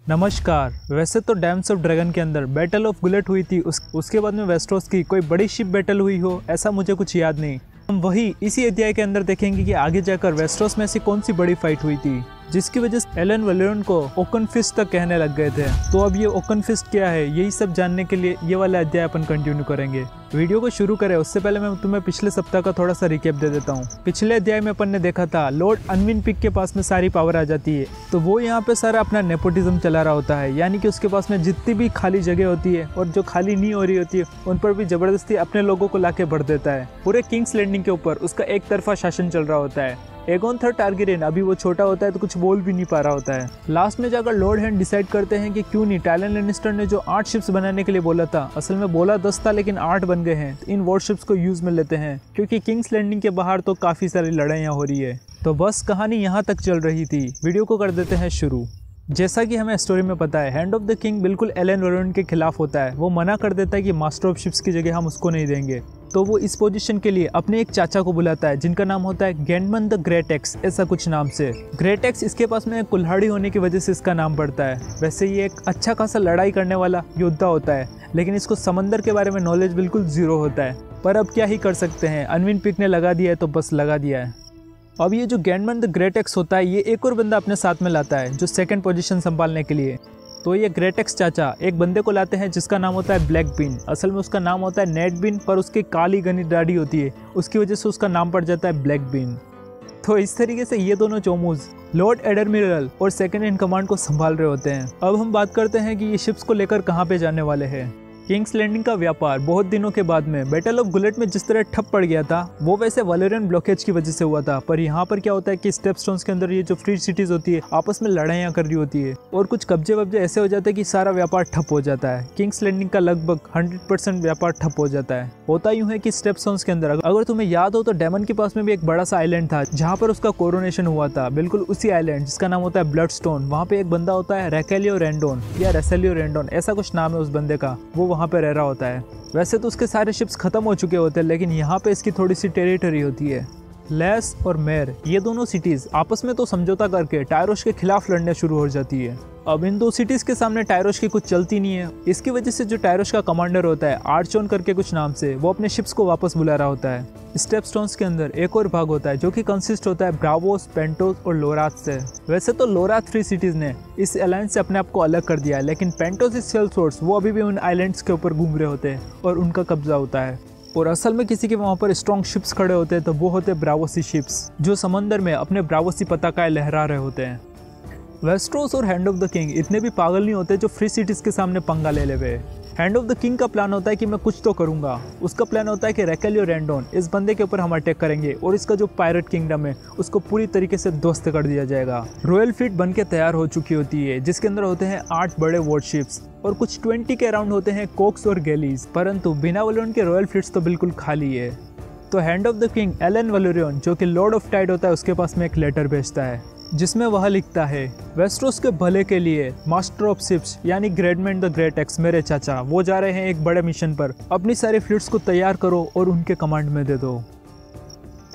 नमस्कार। वैसे तो डैम्स ऑफ ड्रैगन के अंदर बैटल ऑफ गुलेट हुई थी, उसके बाद में वेस्टरोस की कोई बड़ी शिप बैटल हुई हो ऐसा मुझे कुछ याद नहीं। हम वही इसी अध्याय के अंदर देखेंगे कि आगे जाकर वेस्टरोस में ऐसी कौन सी बड़ी फाइट हुई थी जिसकी वजह से एलन वैलेरियन को ओकन फिस्ट तक कहने लग गए थे। तो अब ये ओकन फिस्ट क्या है, यही सब जानने के लिए ये वाला अध्याय अपन कंटिन्यू करेंगे। वीडियो को शुरू करें उससे पहले मैं तुम्हें पिछले सप्ताह का थोड़ा सा रिकैप दे देता हूँ। पिछले अध्याय में अपन ने देखा था लॉर्ड अनविन पिक के पास में सारी पावर आ जाती है, तो वो यहाँ पे सारा अपना नेपोटिज्म चला रहा होता है, यानी कि उसके पास में जितनी भी खाली जगह होती है और जो खाली नहीं हो रही होती है उन पर भी जबरदस्ती अपने लोगों को लाके भर देता है। पूरे किंग्स लैंडिंग के ऊपर उसका एक तरफा शासन चल रहा होता है। एगोन थर्ड टारगेरियन अभी वो छोटा होता है तो कुछ बोल भी नहीं पा रहा होता है। लास्ट में जाकर लॉर्ड हैंड डिसाइड करते हैं कि क्यों नहीं टायलन लैनिस्टर ने जो 8 शिप्स बनाने के लिए बोला था, असल में बोला 10 था लेकिन 8 बन गए हैं, तो इन वॉरशिप्स को यूज में लेते हैं क्योंकि किंग्स लैंडिंग के बाहर तो काफी सारी लड़ाइयाँ हो रही है। तो बस कहानी यहाँ तक चल रही थी। वीडियो को कर देते हैं शुरू। जैसा कि हमें स्टोरी में पता है, हैंड ऑफ द किंग बिल्कुल एलन वैलेरियन के खिलाफ होता है। वो मना कर देता है कि मास्टर ऑफ शिप्स की जगह हम उसको नहीं देंगे। तो वो इस पोजीशन के लिए अपने एक चाचा को बुलाता है जिनका नाम होता है गैंडमन द ग्रेट एक्स, ऐसा कुछ नाम से। ग्रेट एक्स इसके पास में कुल्हाड़ी होने की वजह से इसका नाम पड़ता है। वैसे ये एक अच्छा खासा लड़ाई करने वाला योद्धा होता है, लेकिन इसको समंदर के बारे में नॉलेज बिल्कुल जीरो होता है। पर अब क्या ही कर सकते हैं, अनविन पिक ने लगा दिया है तो बस लगा दिया है। अब ये जो गैंडमन द ग्रेट एक्स होता है, ये एक और बंदा अपने साथ में लाता है जो सेकंड पोजीशन संभालने के लिए। तो ये ग्रेट एक्स चाचा एक बंदे को लाते हैं जिसका नाम होता है ब्लैक बीन। असल में उसका नाम होता है नेट बीन, पर उसकी काली घनी दाढ़ी होती है, उसकी वजह से उसका नाम पड़ जाता है ब्लैक बीन। तो इस तरीके से ये दोनों चोमूज लॉर्ड एडमिरल और सेकंड इन कमांड को संभाल रहे होते हैं। अब हम बात करते हैं कि ये शिप्स को लेकर कहाँ पे जाने वाले हैं। किंग्स लैंडिंग का व्यापार बहुत दिनों के बाद में बैटल ऑफ गुलेट में जिस तरह ठप पड़ गया था, वो वैसे वैलेरियन ब्लॉकेज की वजह से हुआ था। पर यहाँ पर क्या होता है कि स्टेपस्टोन्स के अंदर ये जो फ्री सिटीज होती है आपस में लड़ाइयाँ कर रही होती है और कुछ कब्जे वब्जे ऐसे हो जाते हैं कि सारा व्यापार ठप हो जाता है। किंग्स लैंडिंग का लगभग 100% व्यापार ठप हो जाता है। होता यूं है कि स्टेपस्टोन्स के अंदर अगर तुम्हें याद हो तो डेमन के पास में भी एक बड़ा सा आइलैंड था जहाँ पर उसका कोरोनेशन हुआ था, बिल्कुल उसी आइलैंड जिसका नाम होता है ब्लडस्टोन। वहाँ पे एक बंदा होता है रेकेलियो रेंडोन या रेसेलियो रेंडोन, ऐसा कुछ नाम है उस बंदे का, वो वहाँ पे रह रहा होता है। वैसे तो उसके सारे शिप्स खत्म हो चुके होते हैं, लेकिन यहाँ पे इसकी थोड़ी सी टेरिटरी होती है। लेस और मेर ये दोनों सिटीज आपस में तो समझौता करके टायरोस के खिलाफ लड़ने शुरू हो जाती है। अब इन दो सिटीज के सामने टायरोस की कुछ चलती नहीं है। इसकी वजह से जो टायरोस का कमांडर होता है आर्चोन करके कुछ नाम से, वो अपने शिप्स को वापस बुला रहा होता है। स्टेपस्टोन्स के अंदर एक और भाग होता है जो कि कंसिस्ट होता है ब्रावोस, पेंटोस और लोराथ से। वैसे तो लोराथ 3 सिटीज ने इस अलायंस से अपने आप को अलग कर दिया है, लेकिन पेंटोस इस सेल सोर्स वो अभी भी उन आइलैंड्स के ऊपर घूम रहे होते हैं और उनका कब्जा होता है। और असल में किसी के वहाँ पर स्ट्रॉन्ग शिप्स खड़े होते हैं तो वो होते हैं ब्रावोसी शिप्स, जो समंदर में अपने ब्रावोसी पताकाएं लहरा रहे होते हैं। वेस्टरोस और हैंड ऑफ द किंग इतने भी पागल नहीं होते जो फ्री सिटीज के सामने पंगा ले लेवे। हैंड ऑफ द किंग का प्लान होता है कि मैं कुछ तो करूंगा। उसका प्लान होता है कि रेकेलियो रेंडोन इस बंदे के ऊपर हम अटैक करेंगे और इसका जो पायरेट किंगडम है उसको पूरी तरीके से ध्वस्त कर दिया जाएगा। रॉयल फ्लीट बन के तैयार हो चुकी होती है जिसके अंदर होते हैं 8 बड़े वॉरशिप्स और कुछ 20 के अराउंड होते हैं कोक्स और गैलीज, परंतु बिना वैलेरियन के रॉयल फ्लीट्स तो बिल्कुल खाली है। तो hand of the king Alyn Velaryon जो कि लॉर्ड ऑफ टाइड होता है उसके पास में एक लेटर भेजता है जिसमें वह लिखता है, वेस्टरोस के भले के लिए मास्टर ऑफ शिप्स यानी ग्रेडमैन द ग्रेट एक्स मेरे चाचा वो जा रहे हैं एक बड़े मिशन पर। अपनी सारी फ्लीट्स को तैयार करो और उनके कमांड में दे दो।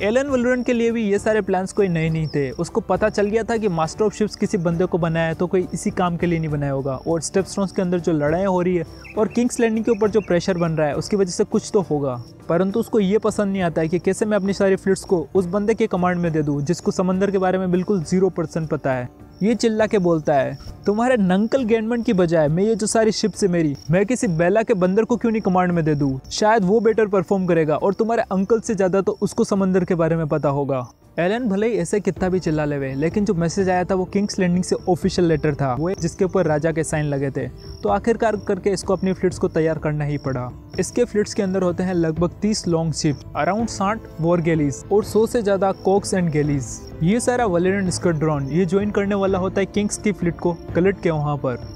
एलन वैलेरियन के लिए भी ये सारे प्लान्स कोई नए नहीं थे। उसको पता चल गया था कि मास्टर ऑफ शिप्स किसी बंदे को बनाया है तो कोई इसी काम के लिए नहीं बनाया होगा, और स्टेपस्टोन्स के अंदर जो लड़ाई हो रही है और किंग्स लैंडिंग के ऊपर जो प्रेशर बन रहा है उसकी वजह से कुछ तो होगा। परंतु उसको ये पसंद नहीं आता है कि कैसे मैं अपनी सारी फ्लीट्स को उस बंदे के कमांड में दे दूं जिसको समंदर के बारे में बिल्कुल 0% पता है। ये चिल्ला के बोलता है, तुम्हारे नंकल गैंडमन की बजाय मैं ये जो सारी शिप्स है मेरी, मैं किसी बेला के बंदर को क्यों नहीं कमांड में दे दूं? शायद वो बेटर परफॉर्म करेगा और तुम्हारे अंकल से ज्यादा तो उसको समंदर के बारे में पता होगा। एलन भले ही ऐसे कितना भी चिल्ला लेवे, लेकिन जो मैसेज आया था वो किंग्स लैंडिंग से ऑफिशियल लेटर था, वो जिसके ऊपर राजा के साइन लगे थे। तो आखिरकार करके इसको अपनी फ्लीट्स को तैयार करना ही पड़ा। इसके फ्लीट्स के अंदर होते हैं लगभग 30 लॉन्ग शिप, अराउंड 60 वॉर गैलीज और 100 से ज्यादा कोक्स एंड गैलीज। ये सारा वैलेरियन स्क्वाड्रॉन ये ज्वाइन करने वाला होता है किंग्स की फ्लीट को गलट के वहाँ पर।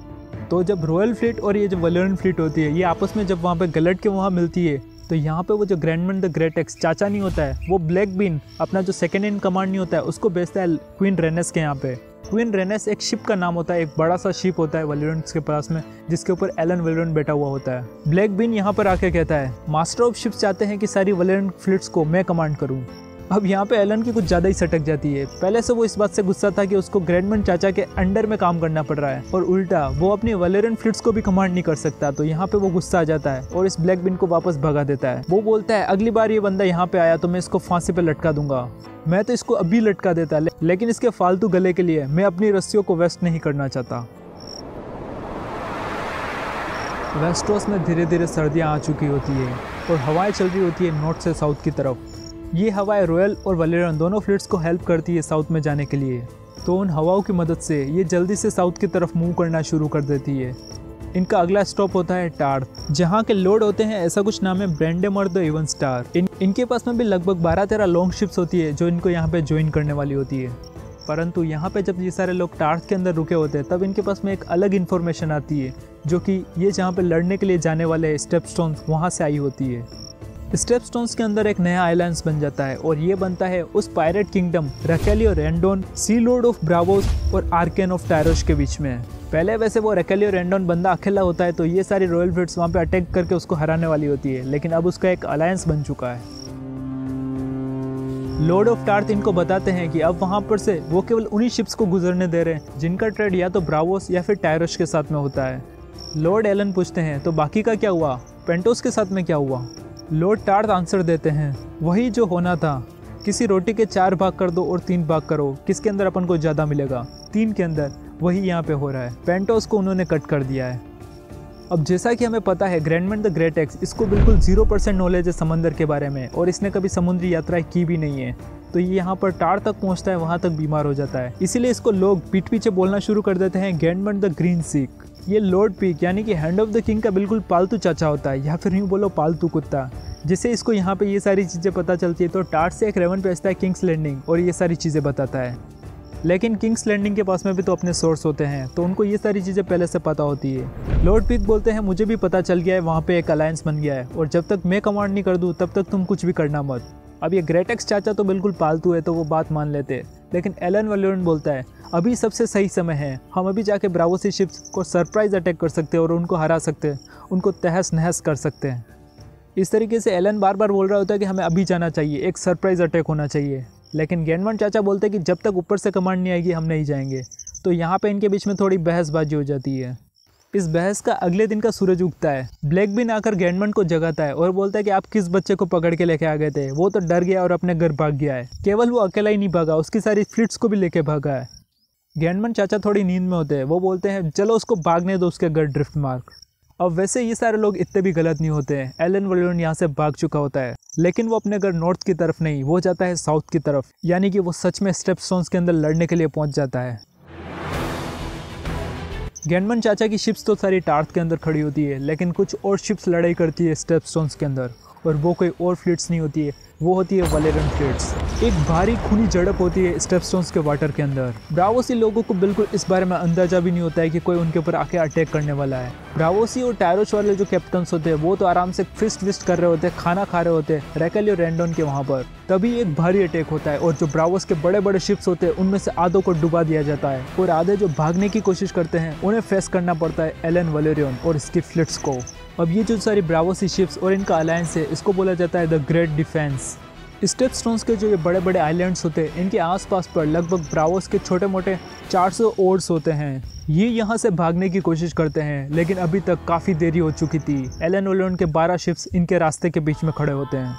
तो जब रॉयल फ्लीट और ये जो वैलेरियन फ्लीट होती है ये आपस में जब वहाँ पे गलट के वहाँ मिलती है, तो यहाँ पे वो जो ग्रैंडमैन द ग्रेट एक्स चाचा नहीं होता है, वो ब्लैक बीन अपना जो सेकंड इन कमांड नहीं होता है उसको भेजता है क्वीन रेनेस के यहाँ पे। क्वीन रेनेस एक शिप का नाम होता है, एक बड़ा सा शिप होता है वैलेरियन के पास में जिसके ऊपर एलन वैलेरियन बैठा हुआ होता है। ब्लैक बीन यहाँ पर आके कहता है, मास्टर ऑफ शिप्स चाहते हैं कि सारी वैलेरियन फ्लीट्स को मैं कमांड करूँ। अब यहाँ पे एलन की कुछ ज़्यादा ही सटक जाती है। पहले से वो इस बात से गुस्सा था कि उसको ग्रैंडमैन चाचा के अंडर में काम करना पड़ रहा है और उल्टा वो अपनी वलेरियन फ्लीट्स को भी कमांड नहीं कर सकता। तो यहाँ पे वो गुस्सा आ जाता है और इस ब्लैक बिन को वापस भगा देता है। वो बोलता है अगली बार ये बंदा यहाँ पे आया तो मैं इसको फांसी पे लटका दूंगा। मैं तो इसको अभी लटका देता, लेकिन इसके फालतू गले के लिए मैं अपनी रस्सियों को वेस्ट नहीं करना चाहता। वेस्टरोस में धीरे धीरे सर्दियाँ आ चुकी होती है और हवाएं चल रही होती है नॉर्थ से साउथ की तरफ। ये हवाएं रॉयल और वलेरियन दोनों फ्लीट्स को हेल्प करती है साउथ में जाने के लिए। तो उन हवाओं की मदद से ये जल्दी से साउथ की तरफ मूव करना शुरू कर देती है। इनका अगला स्टॉप होता है टार्थ, जहाँ के लॉर्ड होते हैं ऐसा कुछ नाम है ब्रेंडेमर द इवन स्टार। इनके पास में भी लगभग 12-13 लॉन्ग शिप्स होती है जो इनको यहाँ पे ज्वाइन करने वाली होती है। परंतु यहाँ पे जब ये सारे लोग टार्थ के अंदर रुके होते हैं तब इनके पास में एक अलग इन्फॉर्मेशन आती है, जो कि ये जहाँ पे लड़ने के लिए जाने वाले स्टेपस्टोन्स वहाँ से आई होती है। स्टेपस्टोन्स के अंदर एक नया आइलैंड्स बन जाता है और ये बनता है उस pirate kingdom Racallio Ryndoon, sea lord of Braavos और आर्केन ऑफ टायरोस के बीच में। पहले वैसे वो रकेलियो रेंडोन बंदा अकेला होता है तो ये सारी रॉयल फ्लीट्स वहाँ पे अटैक करके उसको हराने वाली होती है, लेकिन अब उसका एक अलायंस बन चुका है। लॉर्ड ऑफ टार्थ इनको बताते हैं कि अब वहाँ पर से वो केवल उन्हीं शिप्स को गुजरने दे रहे हैं जिनका ट्रेड या तो ब्रावोस या फिर टायरोस के साथ में होता है। लॉर्ड एलन पूछते हैं तो बाकी का क्या हुआ, पेंटोस के साथ में क्या हुआ। लॉर्ड टार्थ आंसर देते हैं वही जो होना था, किसी रोटी के 4 भाग कर दो और 3 भाग करो, किसके अंदर अपन को ज़्यादा मिलेगा, 3 के अंदर। वही यहाँ पे हो रहा है, पेंटोस को उन्होंने कट कर दिया है। अब जैसा कि हमें पता है ग्रैंडमैन द ग्रेट एक्स, इसको बिल्कुल 0% नॉलेज है समंदर के बारे में और इसने कभी समुद्री यात्राएं की भी नहीं है। तो ये यहाँ पर टार तक पहुँचता है, वहाँ तक बीमार हो जाता है। इसीलिए इसको लोग पीठ पीछे बोलना शुरू कर देते हैं ग्रैंडमैन द ग्रीन सीक। ये लॉर्ड पीक यानी कि हैंड ऑफ द किंग का बिल्कुल पालतू चाचा होता है, या फिर यूँ बोलो पालतू कुत्ता। जिससे इसको यहाँ पे ये सारी चीज़ें पता चलती है तो टार्ट से एक रेवन भेजता है किंग्स लैंडिंग और ये सारी चीज़ें बताता है। लेकिन किंग्स लैंडिंग के पास में भी तो अपने सोर्स होते हैं, तो उनको ये सारी चीज़ें पहले से पता होती है। लॉर्ड पीक बोलते हैं मुझे भी पता चल गया है, वहाँ पे एक अलायंस बन गया है और जब तक मैं कमांड नहीं कर दूँ तब तक तुम कुछ भी करना मत। अब ये ग्रेट एक्स चाचा तो बिल्कुल पालतू है तो वो बात मान लेते, लेकिन एलन वलेरियन बोलता है अभी सबसे सही समय है, हम अभी जाके ब्रावोसी शिप्स को सरप्राइज अटैक कर सकते हैं और उनको हरा सकते हैं, उनको तहस नहस कर सकते हैं। इस तरीके से एलन बार बार बोल रहा होता है कि हमें अभी जाना चाहिए, एक सरप्राइज अटैक होना चाहिए। लेकिन ग्रैंडमैन चाचा बोलते हैं कि जब तक ऊपर से कमांड नहीं आएगी हम नहीं जाएंगे। तो यहाँ पे इनके बीच में थोड़ी बहसबाजी हो जाती है। इस बहस का अगले दिन का सूरज उगता है। ब्लैक बिन आकर ग्रैंडमैन को जगाता है और बोलता है कि आप किस बच्चे को पकड़ के लेके आ गए थे, वो तो डर गया और अपने घर भाग गया है। केवल वो अकेला ही नहीं भागा, उसकी सारी फ्लीट्स को भी लेके भागा है। ग्रैंडमैन चाचा थोड़ी नींद में होते हैं, वो बोलते हैं चलो उसको भागने दो उसके घर ड्रिफ्ट मार्क। अब वैसे ये सारे लोग इतने भी गलत नहीं होते हैं। एलन वलेरियन यहाँ से भाग चुका होता है, लेकिन वो अपने घर नॉर्थ की तरफ नहीं, वो जाता है साउथ की तरफ, यानी कि वो सच में स्टेपस्टोन्स के अंदर लड़ने के लिए पहुंच जाता है। ग्रैंडमैन चाचा की शिप्स तो सारी टार्थ के अंदर खड़ी होती है, लेकिन कुछ और शिप्स लड़ाई करती है स्टेपस्टोन्स के अंदर, और वो कोई और फ्लीट्स नहीं होती है, वो होती है वलेरियन फ्लीट्स। एक भारी खूनी झड़प होती है स्टेपस्टोन्स के वाटर के अंदर। ब्रावोसी लोगों को बिल्कुल इस बारे में अंदाजा भी नहीं होता है कि कोई उनके ऊपर आके अटैक करने वाला है। ब्रावोसी और टायरोस वाले जो कैप्टन्स होते हैं वो तो आराम से फिस्ट विस्ट कर रहे होते हैं, खाना खा रहे होते हैं रकेलियो रेंडोन के वहाँ पर। तभी एक भारी अटैक होता है और जो ब्रावोस के बड़े बड़े शिप्स होते हैं उनमें से आधों को डुबा दिया जाता है, और आधे जो भागने की कोशिश करते हैं उन्हें फेस करना पड़ता है एलन वलेरियन और इसकी फ्लीट्स को। अब ये जो सारी ब्रावोसी शिप्स और इनका अलायंस है, इसको बोला जाता है द ग्रेट डिफेंस। स्टेपस्टोन्स के जो ये बड़े बड़े आइलैंड्स होते हैं, इनके आसपास पर लगभग ब्रावोस के छोटे मोटे 400 ओर्स होते हैं। ये यहाँ से भागने की कोशिश करते हैं, लेकिन अभी तक काफ़ी देरी हो चुकी थी। एलन वलेरियन के 12 शिप्स इनके रास्ते के बीच में खड़े होते हैं।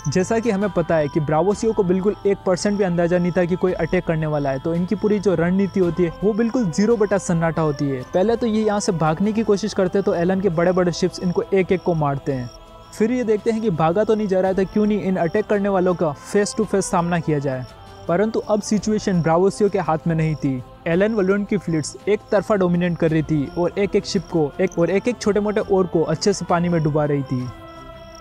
जैसा कि हमें पता है कि ब्रावोसियों को बिल्कुल 1% भी अंदाजा नहीं था कि कोई अटैक करने वाला है, तो इनकी पूरी जो रणनीति होती है वो बिल्कुल 0 बटा सन्नाटा होती है। पहले तो ये यहाँ से भागने की कोशिश करते हैं तो एलन के बड़े बड़े शिप्स इनको एक एक को मारते हैं। फिर ये देखते हैं कि भागा तो नहीं जा रहा था, क्यों नहीं इन अटैक करने वालों का फेस टू फेस सामना किया जाए। परंतु अब सिचुएशन ब्रावोसियों के हाथ में नहीं थी। एलन वलेरियन की फ्लीट्स एक तरफा डोमिनेट कर रही थी और एक एक शिप को एक छोटे मोटे ओर को अच्छे से पानी में डुबा रही थी।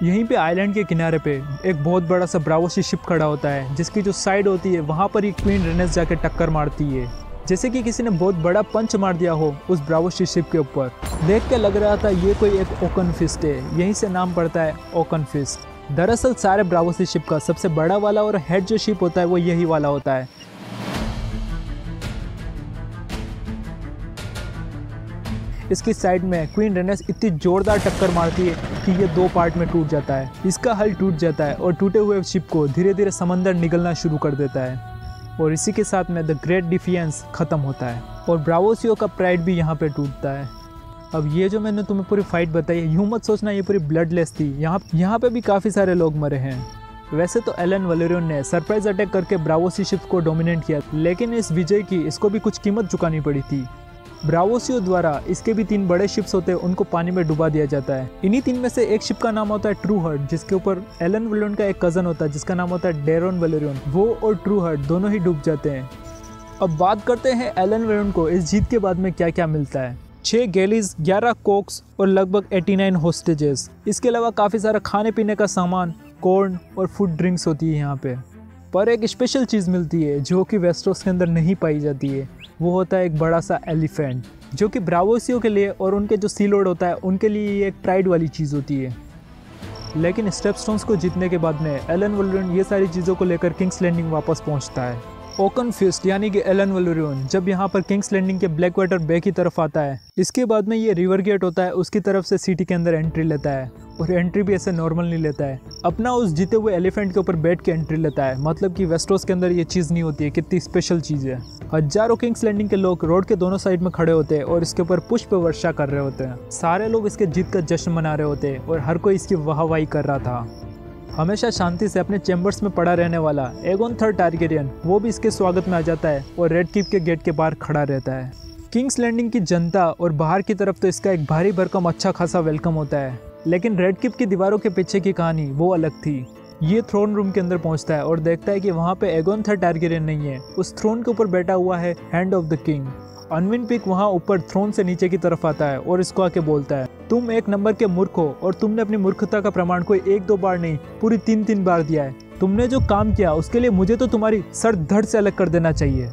यहीं पे आइलैंड के किनारे पे एक बहुत बड़ा सा ब्रावोसी शिप खड़ा होता है, जिसकी जो साइड होती है वहाँ पर ही क्वीन रेनेस जाके टक्कर मारती है, जैसे कि किसी ने बहुत बड़ा पंच मार दिया हो उस ब्रावोसी शिप के ऊपर। देख के लग रहा था ये कोई एक ओकन फिस्ट है, यहीं से नाम पड़ता है ओकन फिस्ट। दरअसल सारे ब्रावोसी शिप का सबसे बड़ा वाला और हेड जो शिप होता है वो यही वाला होता है। इसकी साइड में क्वीन रेनेस इतनी जोरदार टक्कर मारती है कि ये 2 पार्ट में टूट जाता है। इसका हल टूट जाता है और टूटे हुए शिप को धीरे धीरे समंदर निगलना शुरू कर देता है और इसी के साथ में द ग्रेट डिफियंस खत्म होता है और ब्रावोसियो का प्राइड भी यहाँ पे टूटता है। अब ये जो मैंने तुम्हें पूरी फाइट बताई है, यूँ मत सोचना ये पूरी ब्लडलेस थी। यहाँ पे भी काफ़ी सारे लोग मरे हैं। वैसे तो एलन वलेरियन ने सरप्राइज अटैक करके ब्रावोसियो शिप को डोमिनेट किया, लेकिन इस विजय की इसको भी कुछ कीमत चुकानी पड़ी थी। ब्रावोसियो द्वारा इसके भी 3 बड़े शिप्स होते हैं, उनको पानी में डुबा दिया जाता है। इन्हीं 3 में से एक शिप का नाम होता है ट्रू हार्ट, जिसके ऊपर एलन वलेरियन का एक कजन होता है जिसका नाम होता है डेरोन वलेरियन। वो और ट्रू हार्ट दोनों ही डूब जाते हैं। अब बात करते हैं एलन वलेरियन को इस जीत के बाद में क्या क्या मिलता है। 6 गैलीज, 11 कोक्स और लगभग 89 होस्टेजेस। इसके अलावा काफ़ी सारा खाने पीने का सामान, कॉर्न और फूड ड्रिंक्स होती है यहाँ पे। पर एक स्पेशल चीज़ मिलती है जो कि वेस्टरोस के अंदर नहीं पाई जाती है। वो होता है एक बड़ा सा एलिफेंट, जो कि ब्रावोसियो के लिए और उनके जो सी लॉर्ड होता है उनके लिए ये एक प्राइड वाली चीज़ होती है। लेकिन स्टेपस्टोन्स को जीतने के बाद में एलन वलेरियन ये सारी चीज़ों को लेकर किंग्स लैंडिंग वापस पहुँचता है। ओकन फिस्ट यानी कि एलन वलेरियन जब यहाँ पर किंग्स लैंडिंग के ब्लैक वाटर बे की तरफ आता है, इसके बाद में ये रिवर गेट होता है, उसकी तरफ से सिटी के अंदर एंट्री लेता है और एंट्री भी ऐसे नॉर्मल नहीं लेता है, अपना उस जीते हुए एलिफेंट के ऊपर बैठ के एंट्री लेता है। मतलब कि वेस्टरोस के अंदर ये चीज़ नहीं होती है, कितनी स्पेशल चीज़ है। हजारों किंग्स लैंडिंग के लोग रोड के दोनों साइड में खड़े होते हैं और इसके ऊपर पुष्प वर्षा कर रहे होते हैं। सारे लोग इसके जीत का जश्न मना रहे होते हैं और हर कोई इसकी वाहवाही कर रहा था। हमेशा शांति से अपने चैम्बर्स में पड़ा रहने वाला एगोन III टारगेरियन वो भी इसके स्वागत में आ जाता है और रेड कीप के गेट के बाहर खड़ा रहता है। किंग्स लैंडिंग की जनता और बाहर की तरफ तो इसका एक भारी भरकम अच्छा खासा वेलकम होता है, लेकिन रेड कीप की दीवारों के पीछे की कहानी वो अलग थी। ये थ्रोन रूम के अंदर पहुंचता है और देखता है कि वहाँ पे एगोन III टारगेरियन नहीं है, उस थ्रोन के ऊपर बैठा हुआ है hand of the king. Unwin Peake वहाँ ऊपर थ्रोन से नीचे की तरफ आता है और इसको आके बोलता है, तुम 1 नंबर के मूर्ख हो और तुमने अपनी मूर्खता का प्रमाण कोई 1-2 बार नहीं पूरी 3-3 बार दिया है। तुमने जो काम किया उसके लिए मुझे तो तुम्हारी सर धड़ से अलग कर देना चाहिए।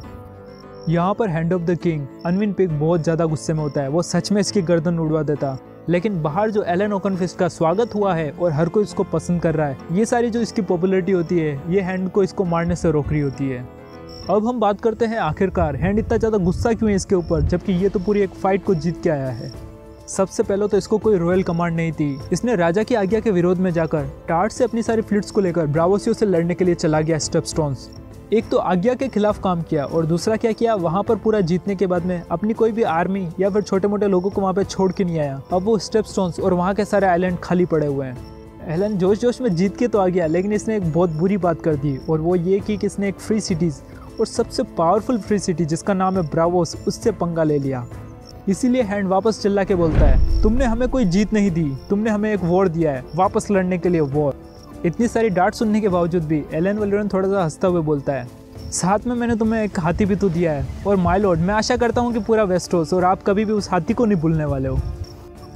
यहाँ पर hand of the king Unwin Peake बहुत ज़्यादा गुस्से में होता है, वो सच में इसकी गर्दन उड़वा देता। लेकिन बाहर जो एलन ओकनफिस्ट का स्वागत हुआ है और हर कोई इसको पसंद कर रहा है, ये सारी जो इसकी पॉपुलैरिटी होती है ये हैंड को इसको मारने से रोक रही होती है। अब हम बात करते हैं आखिरकार हैंड इतना ज़्यादा गुस्सा क्यों है इसके ऊपर, जबकि ये तो पूरी एक फाइट को जीत के आया है। सबसे पहले तो इसको कोई रॉयल कमांड नहीं थी। इसने राजा की आज्ञा के विरोध में जाकर टार्ट से अपनी सारी फ्लीट्स को लेकर ब्रावोसियो से लड़ने के लिए चला गया स्टेपस्टोन्स। एक तो आज्ञा के खिलाफ काम किया और दूसरा क्या किया, वहाँ पर पूरा जीतने के बाद में अपनी कोई भी आर्मी या फिर छोटे मोटे लोगों को वहाँ पे छोड़ के नहीं आया। अब वो स्टेपस्टोन्स और वहाँ के सारे आइलैंड खाली पड़े हुए हैं। एलन जोश जोश में जीत के तो आ गया, लेकिन इसने एक बहुत बुरी बात कर दी और वो ये कि इसने एक फ्री सिटीज़ और सबसे पावरफुल फ्री सिटी जिसका नाम है ब्रावोस, उससे पंगा ले लिया। इसीलिए हैंड वापस चिल्ला के बोलता है, तुमने हमें कोई जीत नहीं दी, तुमने हमें एक वॉर दिया है, वापस लड़ने के लिए वॉर। इतनी सारी डांट सुनने के बावजूद भी एलन वलेरियन थोड़ा सा हंसता हुए बोलता है, साथ में मैंने तुम्हें एक हाथी भी तो दिया है और माय लॉर्ड मैं आशा करता हूँ कि पूरा वेस्टरोस और आप कभी भी उस हाथी को नहीं भूलने वाले हो।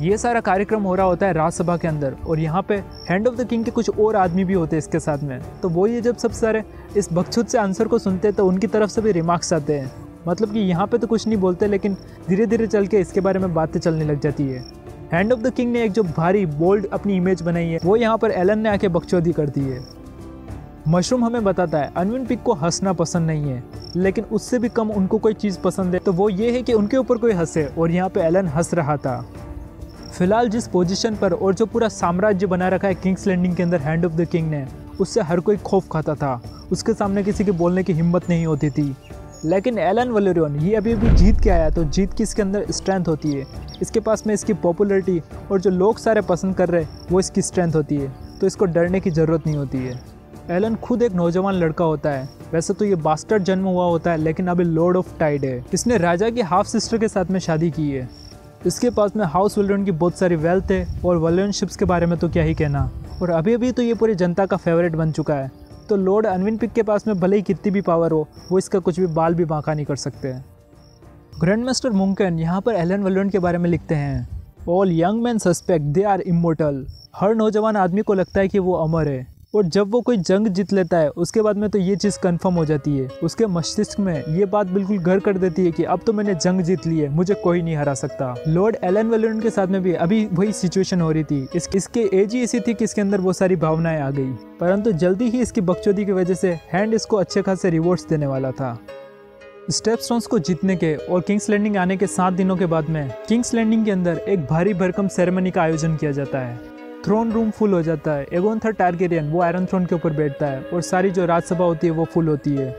ये सारा कार्यक्रम हो रहा होता है राजसभा के अंदर और यहाँ पे हैंड ऑफ द किंग के कुछ और आदमी भी होते हैं इसके साथ में। तो वो ये जब सब सारे इस बकचोद से आंसर को सुनते हैं तो उनकी तरफ से भी रिमार्क्स आते हैं। मतलब कि यहाँ पे तो कुछ नहीं बोलते, लेकिन धीरे धीरे चल के इसके बारे में बातें चलने लग जाती है। हैंड ऑफ द किंग ने एक जो भारी बोल्ड अपनी इमेज बनाई है वो यहाँ पर एलन ने आके बकचोदी कर दी है। मशरूम हमें बताता है अनविन पिक को हंसना पसंद नहीं है, लेकिन उससे भी कम उनको कोई चीज़ पसंद है तो वो ये है कि उनके ऊपर कोई हंसे, और यहाँ पे एलन हंस रहा था। फिलहाल जिस पोजीशन पर और जो पूरा साम्राज्य बना रखा है किंग्स लैंडिंग के अंदर हैंड ऑफ द किंग ने, उससे हर कोई खौफ खाता था। उसके सामने किसी के बोलने की हिम्मत नहीं होती थी। लेकिन एलन वलेरियन ये अभी जीत के आया, तो जीत की इसके अंदर स्ट्रेंथ होती है। इसके पास में इसकी पॉपुलैरिटी और जो लोग सारे पसंद कर रहे वो इसकी स्ट्रेंथ होती है, तो इसको डरने की ज़रूरत नहीं होती है। एलन खुद एक नौजवान लड़का होता है। वैसे तो ये बास्टर्ड जन्म हुआ होता है, लेकिन अभी लॉर्ड ऑफ टाइड है। इसने राजा की हाफ सिस्टर के साथ में शादी की है। इसके पास में हाउस वलेरियन की बहुत सारी वेल्थ है और वलेरियन शिप्स के बारे में तो क्या ही कहना। और अभी अभी तो ये पूरी जनता का फेवरेट बन चुका है। तो लॉर्ड अनविन पिक के पास में भले ही कितनी भी पावर हो, वो इसका कुछ भी बाल भी बांका नहीं कर सकते हैं। ग्रैंड मास्टर मुंकन यहाँ पर एलन वलेरियन के बारे में लिखते हैं, all young man suspect they are immortal. हर नौजवान आदमी को लगता है कि वो अमर है, और जब वो कोई जंग जीत लेता है उसके बाद में तो ये चीज़ कंफर्म हो जाती है। उसके मस्तिष्क में ये बात बिल्कुल घर कर देती है कि अब तो मैंने जंग जीत ली है, मुझे कोई नहीं हरा सकता। लॉर्ड एलन वलेरियन के साथ में भी अभी वही सिचुएशन हो रही थी। इसके एज ही ऐसी थी कि इसके अंदर बहुत सारी भावनाएं आ गई, परंतु जल्दी ही इसकी बकचोदी की वजह से हैंड इसको अच्छे खासे रिवॉर्ड्स देने वाला था। स्टेपस्टोन्स को जीतने के और किंग्स लैंडिंग आने के 7 दिनों के बाद में किंग्स लैंडिंग के अंदर एक भारी भरकम सेरेमनी का आयोजन किया जाता है। थ्रोन रूम फुल हो जाता है। एगोन थर्ड टारगेरियन वो आयरन थ्रोन के ऊपर बैठता है और सारी जो राज्यसभा होती है वो फुल होती है।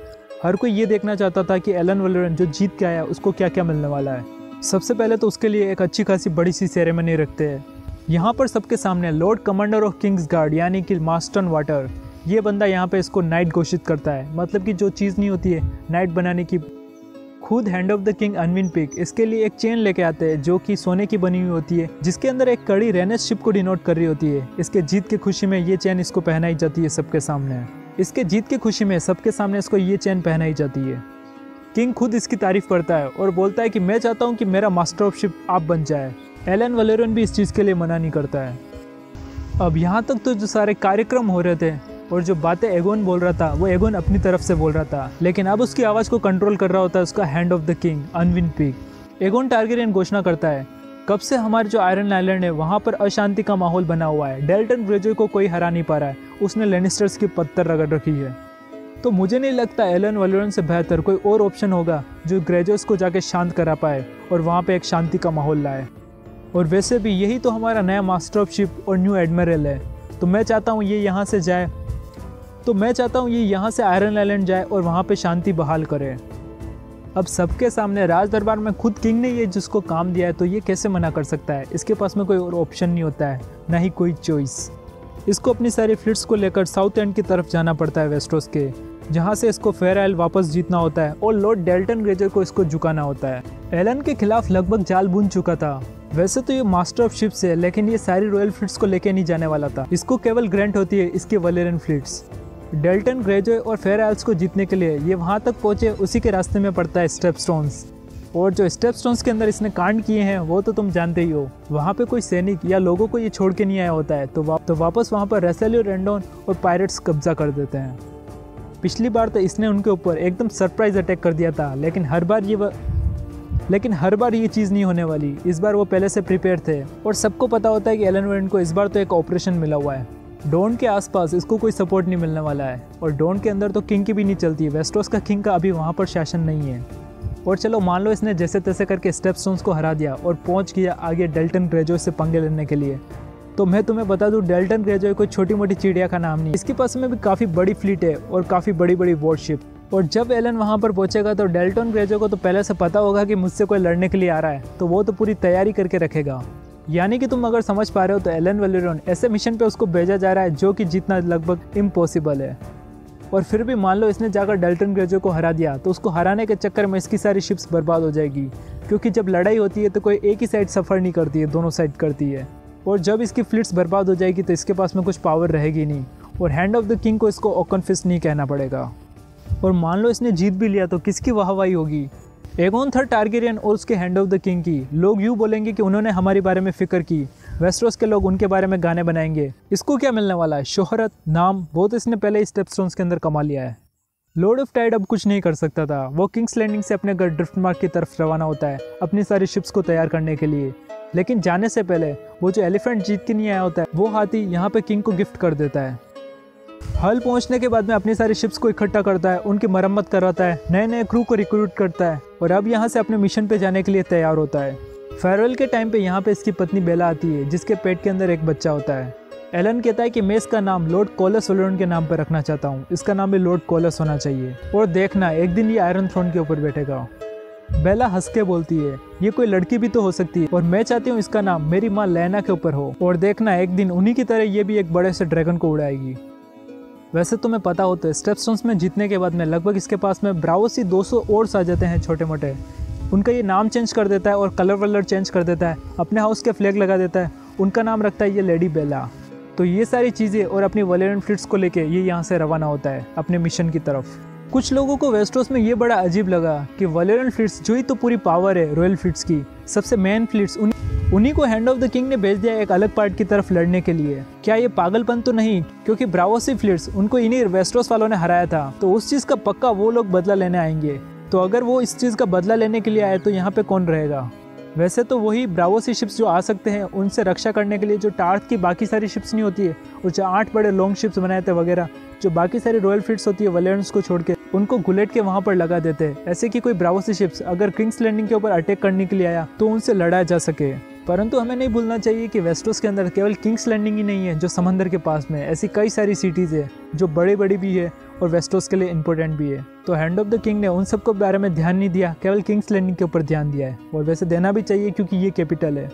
हर कोई ये देखना चाहता था कि एलन वैलेरियन जो जीत के आया उसको क्या क्या मिलने वाला है। सबसे पहले तो उसके लिए एक अच्छी खासी बड़ी सी सेरेमनी रखते हैं। यहाँ पर सबके सामने Lord commander of Kings guard यानी कि मास्टन वाटर, ये बंदा यहाँ पे इसको नाइट घोषित करता है। मतलब कि जो चीज़ नहीं होती है नाइट बनाने की, खुद hand of the king Unwin Peake इसके लिए एक चेन लेके आते हैं जो कि सोने की बनी हुई होती है, जिसके अंदर एक कड़ी रेनेस शिप को डिनोट कर रही होती है। इसके जीत की खुशी में ये चेन इसको पहनाई जाती है सबके सामने। इसके जीत की खुशी में सबके सामने इसको ये चेन पहनाई जाती है। किंग खुद इसकी तारीफ करता है और बोलता है कि मैं चाहता हूँ कि मेरा मास्टर ऑफ शिप आप बन जाए। एलन वैलेरियन भी इस चीज़ के लिए मना नहीं करता है। अब यहाँ तक तो जो सारे कार्यक्रम हो रहे थे और जो बातें एगोन बोल रहा था वो एगोन अपनी तरफ से बोल रहा था, लेकिन अब उसकी आवाज़ को कंट्रोल कर रहा होता है उसका hand of the king Unwin Peake. Aegon Targaryen घोषणा करता है, कब से हमारे जो आयरन आइलैंड है वहाँ पर अशांति का माहौल बना हुआ है। डेल्टन ग्रेजॉय को कोई हरा नहीं पा रहा है, उसने लेनिस्टर्स की पत्थर रगड़ रखी है। तो मुझे नहीं लगता एलन वैलेरियन से बेहतर कोई और ऑप्शन होगा जो ग्रेजॉयस को जाके शांत करा पाए और वहाँ पे एक शांति का माहौल लाए। और वैसे भी यही तो हमारा नया मास्टर ऑफ शिप और न्यू एडमिरल है। तो मैं चाहता हूँ ये यहाँ से आयरन आइलैंड जाए और वहाँ पे शांति बहाल करे। अब सबके सामने राज दरबार में खुद किंग ने ये जिसको काम दिया है तो ये कैसे मना कर सकता है। इसके पास में कोई और ऑप्शन नहीं होता है, ना ही कोई चॉइस। इसको अपनी सारी फ्लीट्स को लेकर साउथ एंड की तरफ जाना पड़ता है वेस्टरोस के, जहाँ से इसको फेयर आइल वापस जीतना होता है और लॉर्ड डेल्टन ग्रेजॉय को इसको झुकाना होता है। एलन के खिलाफ लगभग जाल बुन चुका था। वैसे तो ये मास्टर ऑफ शिप्स है, लेकिन ये सारी रॉयल फ्लीट्स को लेके नहीं जाने वाला था। इसको केवल ग्रांट होती है इसकी वैलेरियन फ्लीट्स। डेल्टन ग्रेजॉय और फेयर आइल्स को जीतने के लिए ये वहाँ तक पहुँचे, उसी के रास्ते में पड़ता है स्टेप स्टोन्स। और जो स्टेप स्टोन्स के अंदर इसने कांड किए हैं वो तो तुम जानते ही हो। वहाँ पे कोई सैनिक या लोगों को ये छोड़ के नहीं आया होता है, तो वापस वहाँ पर रेसेलियो रेंडोन और पायरेट्स कब्जा कर देते हैं। पिछली बार तो इसने उनके ऊपर एकदम सरप्राइज अटैक कर दिया था, लेकिन हर बार ये चीज़ नहीं होने वाली। इस बार वो पहले से प्रिपेयर थे और सबको पता होता है कि एलन वैलेरियन को इस बार तो एक ऑपरेशन मिला हुआ है। डॉन के आसपास इसको कोई सपोर्ट नहीं मिलने वाला है और डॉन के अंदर तो किंग की भी नहीं चलती। वेस्टरोस का किंग का अभी वहाँ पर शासन नहीं है। और चलो मान लो इसने जैसे तैसे करके स्टेप स्टोन्स को हरा दिया और पहुँच गया आगे डेल्टन ग्रेजॉय से पंगे लेने के लिए। तो मैं तुम्हें बता दूं, डेल्टन ग्रेजॉय कोई छोटी मोटी चिड़िया का नाम नहीं। इसके पास में भी काफ़ी बड़ी फ्लीट है और काफ़ी बड़ी बड़ी वॉरशिप। और जब एलन वहाँ पर पहुँचेगा तो डेल्टन ग्रेजॉय को तो पहले से पता होगा कि मुझसे कोई लड़ने के लिए आ रहा है, तो वो तो पूरी तैयारी करके रखेगा। यानी कि तुम अगर समझ पा रहे हो तो एलन वैलेरियन ऐसे मिशन पे उसको भेजा जा रहा है जो कि जीतना लगभग इम्पॉसिबल है। और फिर भी मान लो इसने जाकर डेल्टन ग्रेजॉय को हरा दिया तो उसको हराने के चक्कर में इसकी सारी शिप्स बर्बाद हो जाएगी, क्योंकि जब लड़ाई होती है तो कोई एक ही साइड सफ़र नहीं करती है, दोनों साइड करती है। और जब इसकी फ्लीट्स बर्बाद हो जाएगी तो इसके पास में कुछ पावर रहेगी नहीं और हैंड ऑफ द किंग को इसको ओकन फिस्ट नहीं कहना पड़ेगा। और मान लो इसने जीत भी लिया तो किसकी वाहवाही होगी? एगोन थर्ड टारगेरियन और उसके हैंड ऑफ द किंग की। लोग यूँ बोलेंगे कि उन्होंने हमारे बारे में फिक्र की। वेस्टरोस के लोग उनके बारे में गाने बनाएंगे। इसको क्या मिलने वाला है? शोहरत, नाम, वो तो इसने पहले ही स्टेप स्टोन्स के अंदर कमा लिया है। लॉर्ड ऑफ टाइड अब कुछ नहीं कर सकता था। वो किंग्स लैंडिंग से अपने घर ड्रिफ्टमार्क की तरफ रवाना होता है अपनी सारी शिप्स को तैयार करने के लिए। लेकिन जाने से पहले वो जो एलिफेंट जीत के नहीं आया होता है वो हाथी यहाँ पे किंग को गिफ्ट कर देता है। हल पहुंचने के बाद में अपनी सारी शिप्स को इकट्ठा करता है, उनकी मरम्मत करवाता है, नए नए क्रू को रिक्रूट करता है और अब यहाँ से अपने मिशन पे जाने के लिए तैयार होता है। फेयरवेल के टाइम पे यहाँ पे इसकी पत्नी बेला आती है जिसके पेट के अंदर एक बच्चा होता है। एलन कहता है कि मैं इसका नाम लॉर्ड कोलस वैलेरियन के नाम पर रखना चाहता हूँ, इसका नाम भी लॉर्ड कोलस होना चाहिए और देखना एक दिन ये आयरन थ्रोन के ऊपर बैठेगा। बेला हंस के बोलती है, ये कोई लड़की भी तो हो सकती है और मैं चाहती हूँ इसका नाम मेरी माँ लेना के ऊपर हो और देखना एक दिन उन्हीं की तरह ये भी एक बड़े से ड्रैगन को उड़ाएगी। वैसे तुम्हें पता होता है स्टेप स्टोन्स में जीतने के बाद में लगभग इसके पास में ब्रावोसी 200 और आ जाते हैं छोटे मोटे। उनका ये नाम चेंज कर देता है और कलर वलर चेंज कर देता है, अपने हाउस के फ्लैग लगा देता है, उनका नाम रखता है ये लेडी बेला। तो ये सारी चीज़ें और अपनी वैलेरियन फ्लीट्स को लेके ये यहाँ से रवाना होता है अपने मिशन की तरफ। कुछ लोगों को वेस्टरोस में ये बड़ा अजीब लगा कि वैलेरियन फ्लीट्स जो ही तो पूरी पावर है रॉयल फ्लीट्स की, सबसे मेन फ्लीट्स, उन्हीं को हैंड ऑफ द किंग ने भेज दिया एक अलग पार्ट की तरफ लड़ने के लिए। क्या ये पागलपन तो नहीं? क्योंकि ब्रावोसी फ्लीट्स उनको इन्हीं वेस्टरोस वालों ने हराया था, तो उस चीज़ का पक्का वो लोग बदला लेने आएंगे। तो अगर वो इस चीज़ का बदला लेने के लिए आए तो यहाँ पे कौन रहेगा? वैसे तो वही ब्रावोसी शिप्स जो आ सकते हैं उनसे रक्षा करने के लिए जो टार्थ की बाकी सारी शिप्स नहीं होती है, वो जो 8 बड़े लॉन्ग शिप्स बनाए थे वगैरह, जो बाकी सारी रॉयल फ्लीट्स होती है वैलेरियंस को छोड़ के उनको गुलेट के वहाँ पर लगा देते हैं, ऐसे कि कोई ब्रावोसी शिप्स अगर किंग्स लैंडिंग के ऊपर अटैक करने के लिए आया तो उनसे लड़ा जा सके। परंतु हमें नहीं भूलना चाहिए कि वेस्टरोस के अंदर केवल किंग्स लैंडिंग ही नहीं है जो समंदर के पास में है, ऐसी कई सारी सिटीज़ है जो बड़ी बड़ी भी है और वेस्टरोस के लिए इम्पोर्टेंट भी है। तो हैंड ऑफ द किंग ने उन सबको बारे में ध्यान नहीं दिया, केवल किंग्स लैंडिंग के ऊपर ध्यान दिया है, और वैसे देना भी चाहिए क्योंकि ये कैपिटल है।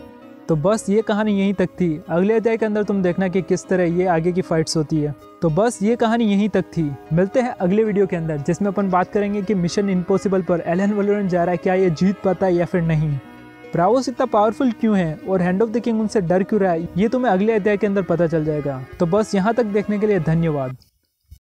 तो बस ये कहानी यहीं तक थी। अगले अध्याय के अंदर तुम देखना कि किस तरह ये आगे की फाइट्स होती है। तो बस ये कहानी यहीं तक थी। मिलते हैं अगले वीडियो के अंदर जिसमें अपन बात करेंगे कि मिशन इम्पॉसिबल पर एलन वोलोरन जा रहा है, क्या ये जीत पाता है या फिर नहीं, ब्रावोस इतना पावरफुल क्यों है और हैंड ऑफ द किंग उनसे डर क्यों रहा है, ये तुम्हें अगले अध्याय के अंदर पता चल जाएगा। तो बस यहाँ तक देखने के लिए धन्यवाद।